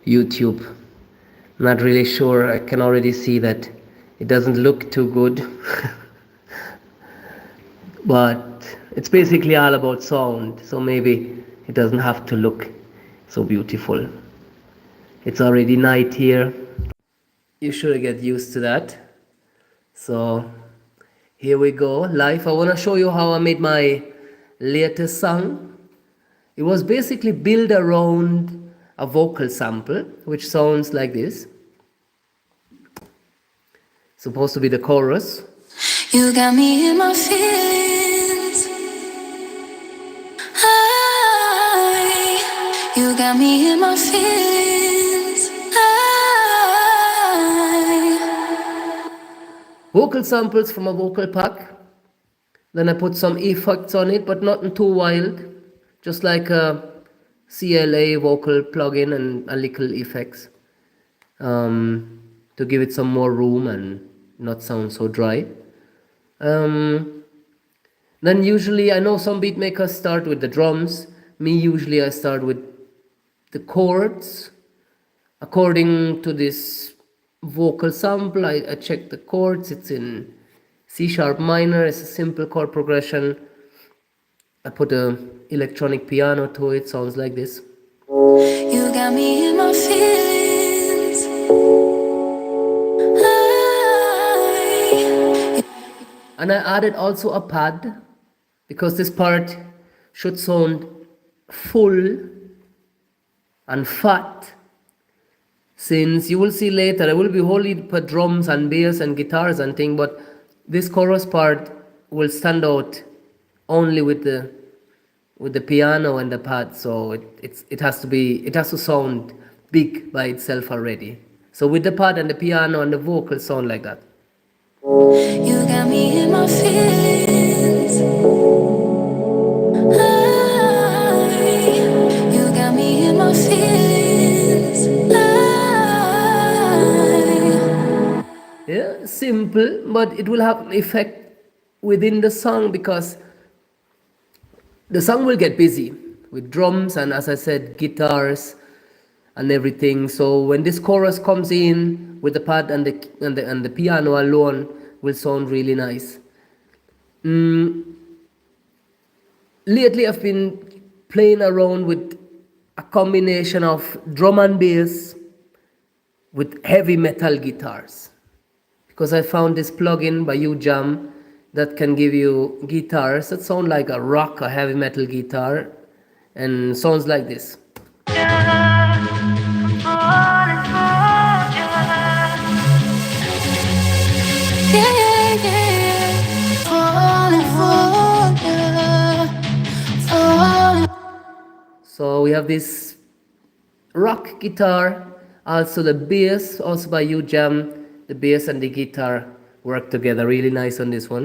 YouTube. Not really sure. I can already see that it doesn't look too good. But it's basically all about sound, so maybe it doesn't have to look so beautiful. It's already night here. You should get used to that. So here we go, live. I want to show you how I made my latest song. It was basically built around a vocal sample, which sounds like this. Supposed to be the chorus. You got me in my feelings. You got me in my feelings. Vocal samples from a vocal pack. Then I put some effects on it, but not too wild. Just like a CLA vocal plugin and a little effects. To give it some more room and not sound so dry. Then usually, I know some beat makers start with the drums. Me, usually I start with the chords. According to this vocal sample, I check the chords. It's in C sharp minor. It's a simple chord progression. I put a electronic piano to it. Sounds like this. You got me in my feelings. And I added also a pad because this part should sound full and fat. Since you will see later, I will be wholly put drums and bass and guitars and thing, but this chorus part will stand out only with the piano and the pad. So it has to sound big by itself already. So with the pad and the piano and the vocal sound like that. You got me in my feelings. You got me in my feelings. Yeah, simple, but it will have an effect within the song because the song will get busy with drums and, as I said, guitars and everything. So when this chorus comes in with the pad and the piano alone, will sound really nice. Lately, I've been playing around with a combination of drum and bass with heavy metal guitars, because I found this plugin by UJam that can give you guitars that sound like a rock, a heavy metal guitar, and sounds like this. So we have this rock guitar, also the bass, also by UJam. The bass and the guitar work together really nice on this one.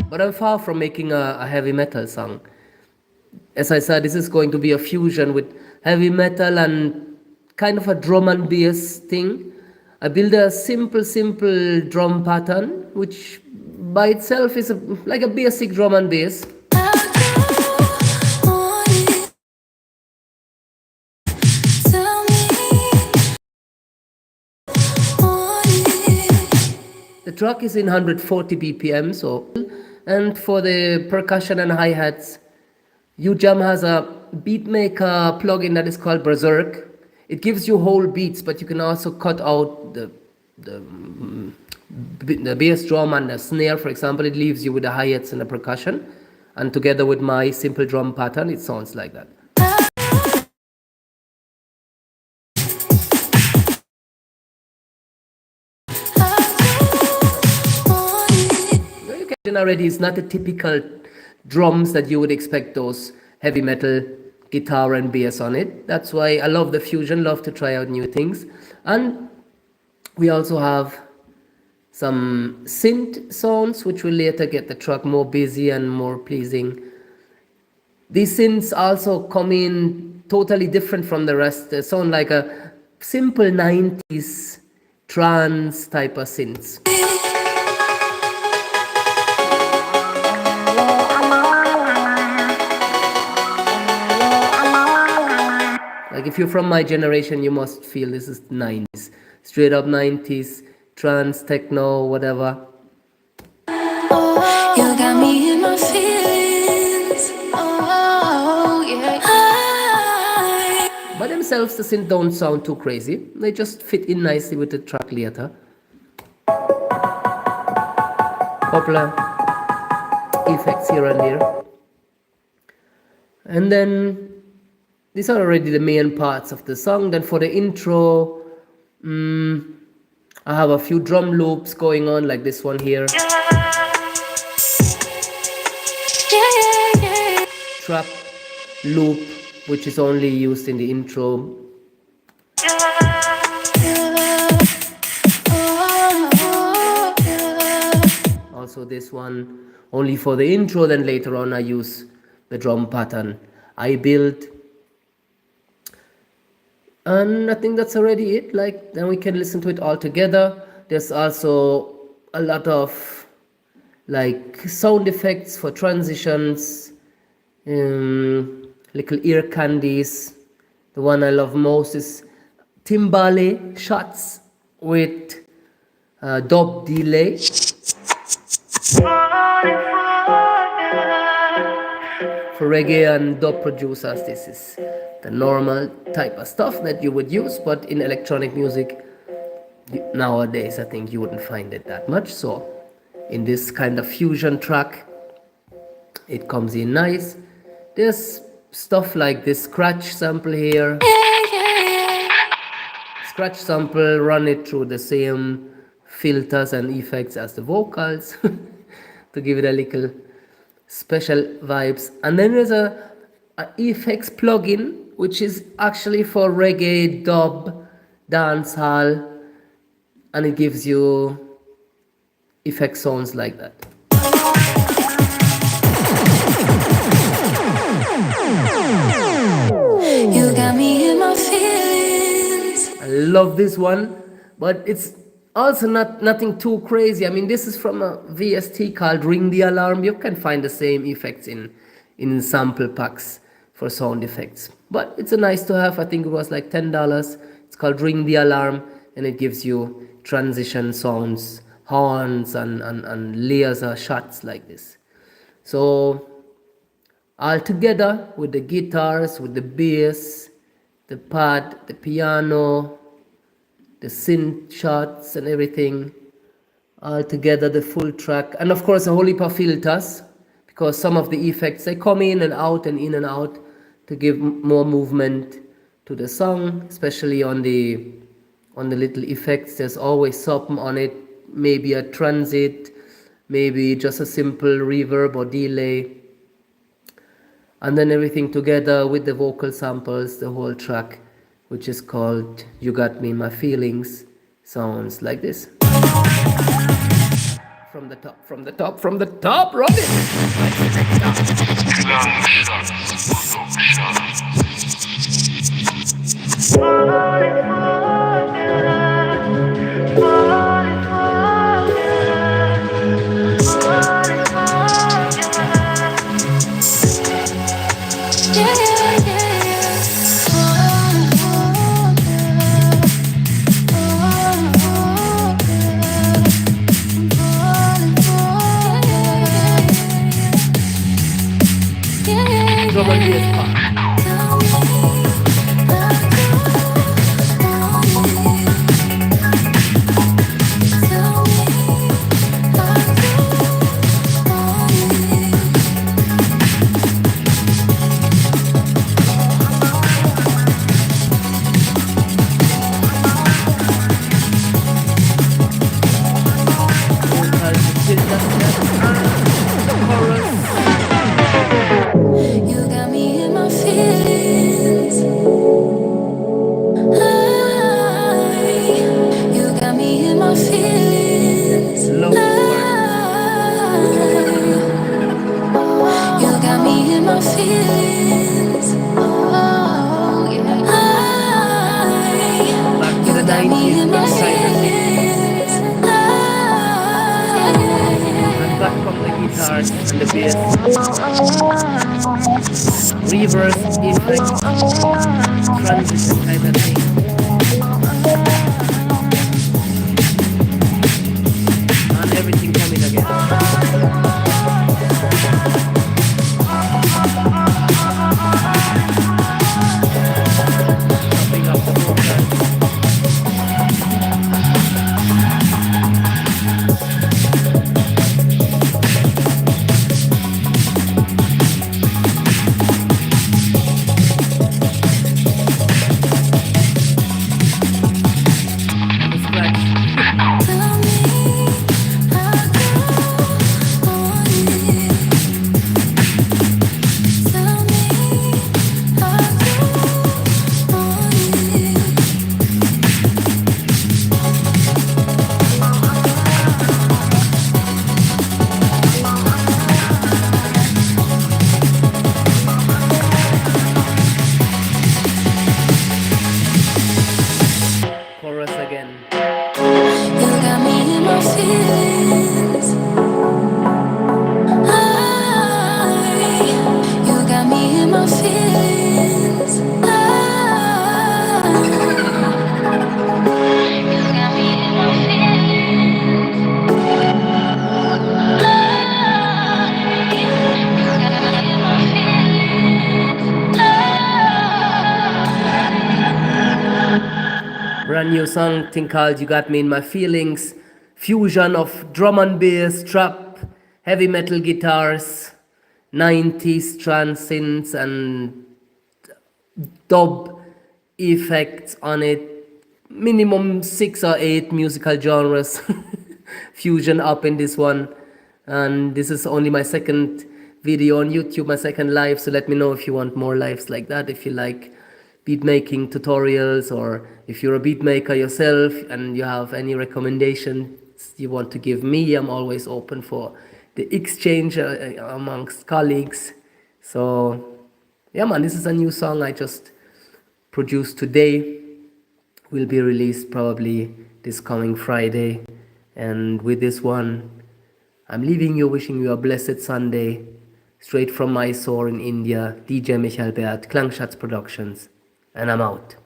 But I'm far from making a heavy metal song. As I said, this is going to be a fusion with heavy metal and kind of a drum and bass thing. I build a simple drum pattern, which by itself is like a basic drum and bass. The track is in 140 BPM, and for the percussion and hi-hats, UJam has a beatmaker plugin that is called Berserk. It gives you whole beats, but you can also cut out the bass drum and the snare, for example. It leaves you with the hi-hats and the percussion, and together with my simple drum pattern, it sounds like that. You can already, it's not the typical drums that you would expect, those heavy metal guitar and bass on it. That's why I love the fusion, love to try out new things. And we also have some synth sounds, which will later get the track more busy and more pleasing. These synths also come in totally different from the rest. They sound like a simple 90s trance type of synths. Like if you're from my generation, you must feel this is 90s, straight up 90s, trance, techno, whatever. You got me in my feelings. Oh, yeah. By themselves, the synth don't sound too crazy. They just fit in nicely with the track later. Couple of effects here and there. And then these are already the main parts of the song. Then for the intro, I have a few drum loops going on, like this one here. Trap loop, which is only used in the intro. Also this one only for the intro, then later on I use the drum pattern I built. And I think that's already it. Like, then we can listen to it all together. There's also a lot of like sound effects for transitions, little ear candies. The one I love most is timbale shots with dub delay. For reggae and dub producers, this is the normal type of stuff that you would use, but in electronic music nowadays I think you wouldn't find it that much. So in this kind of fusion track, it comes in nice. There's stuff like this scratch sample here. Scratch sample, run it through the same filters and effects as the vocals to give it a little special vibes. And then there's a effects plugin, which is actually for reggae, dub, dancehall, and it gives you effect sounds like that. You got me in my feelings. I love this one, but it's also nothing too crazy. I mean, this is from a VST called Ring the Alarm. You can find the same effects in sample packs for sound effects, but it's a nice to have. I think it was like $10. It's called Ring the Alarm, and it gives you transition sounds, horns, and layers of shots like this. So all together with the guitars, with the bass, the pad, the piano, the synth shots and everything, all together, the full track. And of course a whole heap of filters, because some of the effects, they come in and out and in and out to give more movement to the song, especially on the little effects. There's always something on it, maybe a transit, maybe just a simple reverb or delay. And then everything together with the vocal samples, the whole track, which is called You Got Me in My Feelings, sounds like this. From the top, run it! Drum and bass part. You got me in my feelings. You got me in my feelings. Love You got me in my feelings. Oh, yeah. back to the You got me 90s in my inside the thing. feelings. And back from the guitar. guitars and the bass, reverse effect, transition kind of thing, and everything coming again. Chopping up the vocals. Chorus again. You got me in my feelings. You got me in my feelings. You got me in my Brand new song thing called You Got Me in My Feelings. Fusion of drum and bass, trap, heavy metal guitars, 90s trance synths and dub effects on it. Minimum 6 or 8 musical genres fusion up in this one. And this is only my second video on YouTube, my second live. So let me know if you want more lives like that, if you like beat making tutorials, or if you're a beat maker yourself and you have any recommendations you want to give me. I'm always open for the exchange amongst colleagues. So yeah man, this is a new song I just produced today, will be released probably this coming Friday. And with this one I'm leaving you, wishing you a blessed Sunday, straight from Mysore in India. DJ Michael Bert, Klangshots Productions, and I'm out.